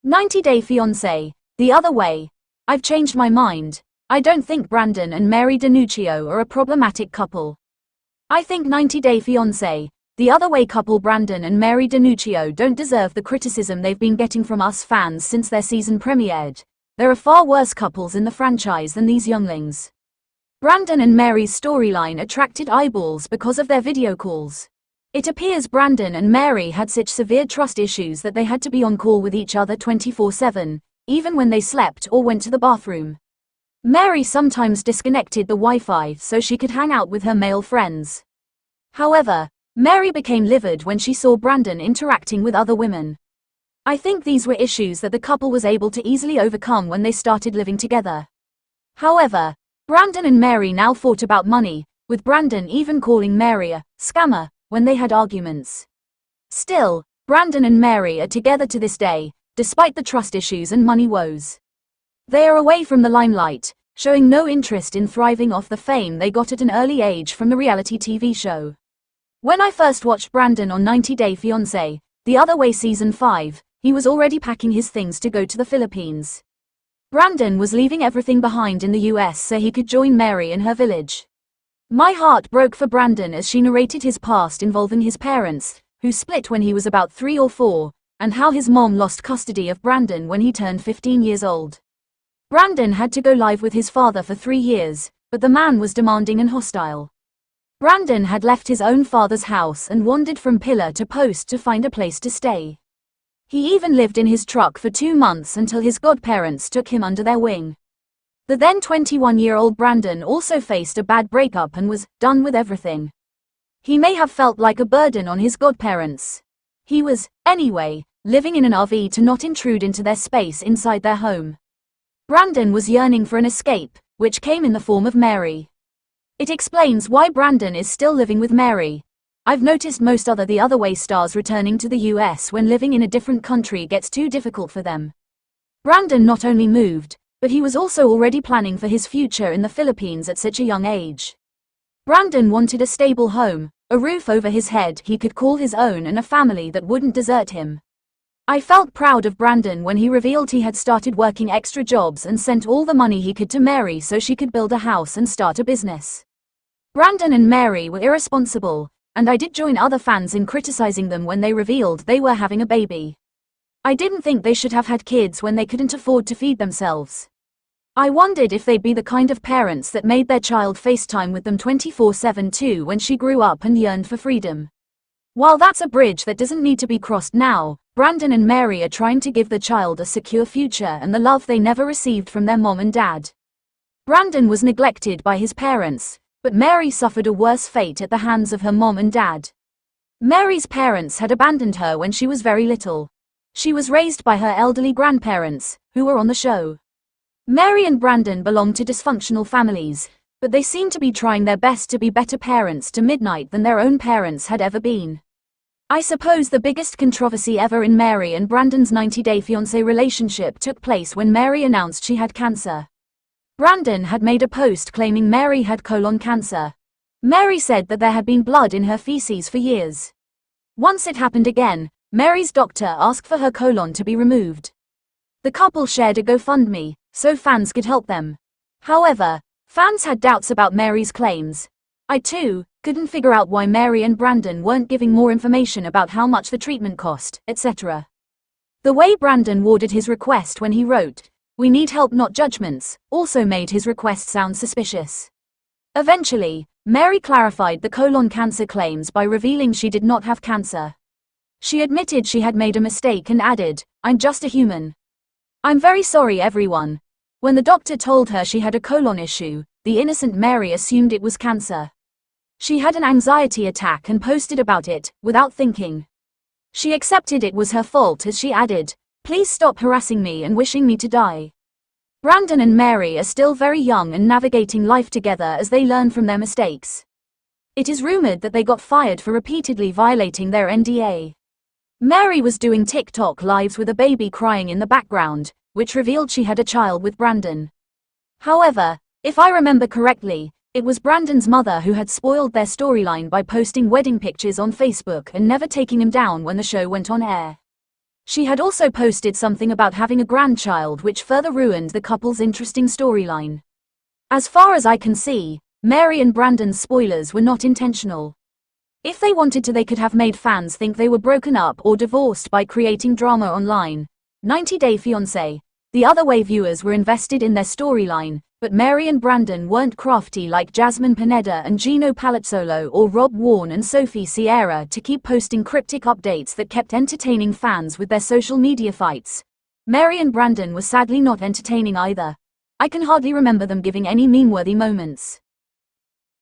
90-Day Fiancé, the other way. I've changed my mind. I don't think Brandan and Mary DeNuccio are a problematic couple. I think 90-Day Fiancé, the other way couple Brandan and Mary DeNuccio don't deserve the criticism they've been getting from us fans since their season premiered. There are far worse couples in the franchise than these younglings. Brandan and Mary's storyline attracted eyeballs because of their video calls. It appears Brandan and Mary had such severe trust issues that they had to be on call with each other 24/7, even when they slept or went to the bathroom. Mary sometimes disconnected the Wi-Fi so she could hang out with her male friends. However, Mary became livid when she saw Brandan interacting with other women. I think these were issues that the couple was able to easily overcome when they started living together. However, Brandan and Mary now fought about money, with Brandan even calling Mary a scammer when they had arguments. Still, Brandan and Mary are together to this day, despite the trust issues and money woes. They are away from the limelight, showing no interest in thriving off the fame they got at an early age from the reality TV show. When I first watched Brandan on 90-Day Fiancé, The Other Way Season 5, he was already packing his things to go to the Philippines. Brandan was leaving everything behind in the US so he could join Mary in her village. My heart broke for Brandan as she narrated his past involving his parents, who split when he was about 3 or 4, and how his mom lost custody of Brandan when he turned 15 years old. Brandan had to go live with his father for 3 years, but the man was demanding and hostile. Brandan had left his own father's house and wandered from pillar to post to find a place to stay. He even lived in his truck for 2 months until his godparents took him under their wing. The then 21-year-old Brandan also faced a bad breakup and was done with everything. He may have felt like a burden on his godparents. He was, anyway, living in an RV to not intrude into their space inside their home. Brandan was yearning for an escape, which came in the form of Mary. It explains why Brandan is still living with Mary. I've noticed most other The Other Way stars returning to the US when living in a different country gets too difficult for them. Brandan not only moved, but he was also already planning for his future in the Philippines at such a young age. Brandan wanted a stable home, a roof over his head he could call his own and a family that wouldn't desert him. I felt proud of Brandan when he revealed he had started working extra jobs and sent all the money he could to Mary so she could build a house and start a business. Brandan and Mary were irresponsible, and I did join other fans in criticizing them when they revealed they were having a baby. I didn't think they should have had kids when they couldn't afford to feed themselves. I wondered if they'd be the kind of parents that made their child FaceTime with them 24/7 too when she grew up and yearned for freedom. While that's a bridge that doesn't need to be crossed now, Brandan and Mary are trying to give the child a secure future and the love they never received from their mom and dad. Brandan was neglected by his parents, but Mary suffered a worse fate at the hands of her mom and dad. Mary's parents had abandoned her when she was very little. She was raised by her elderly grandparents, who were on the show. Mary and Brandan belonged to dysfunctional families, but they seemed to be trying their best to be better parents to Midnight than their own parents had ever been. I suppose the biggest controversy ever in Mary and Brandan's 90-Day Fiancé relationship took place when Mary announced she had cancer. Brandan had made a post claiming Mary had colon cancer. Mary said that there had been blood in her feces for years. Once it happened again, Mary's doctor asked for her colon to be removed. The couple shared a GoFundMe, so fans could help them. However, fans had doubts about Mary's claims. I too couldn't figure out why Mary and Brandan weren't giving more information about how much the treatment cost, etc. The way Brandan worded his request when he wrote, "We need help not judgments," also made his request sound suspicious. Eventually, Mary clarified the colon cancer claims by revealing she did not have cancer. She admitted she had made a mistake and added, "I'm just a human. I'm very sorry everyone." When the doctor told her she had a colon issue, the innocent Mary assumed it was cancer. She had an anxiety attack and posted about it, without thinking. She accepted it was her fault as she added, "Please stop harassing me and wishing me to die." Brandan and Mary are still very young and navigating life together as they learn from their mistakes. It is rumored that they got fired for repeatedly violating their NDA. Mary was doing TikTok lives with a baby crying in the background, which revealed she had a child with Brandan. However, if I remember correctly, it was Brandan's mother who had spoiled their storyline by posting wedding pictures on Facebook and never taking them down when the show went on air. She had also posted something about having a grandchild, which further ruined the couple's interesting storyline. As far as I can see, Mary and Brandan's spoilers were not intentional. If they wanted to, they could have made fans think they were broken up or divorced by creating drama online. 90 Day Fiancé. The other way, viewers were invested in their storyline, but Mary and Brandan weren't crafty like Jasmine Pineda and Gino Palazzolo or Rob Warren and Sophie Sierra to keep posting cryptic updates that kept entertaining fans with their social media fights. Mary and Brandan were sadly not entertaining either. I can hardly remember them giving any meme-worthy moments.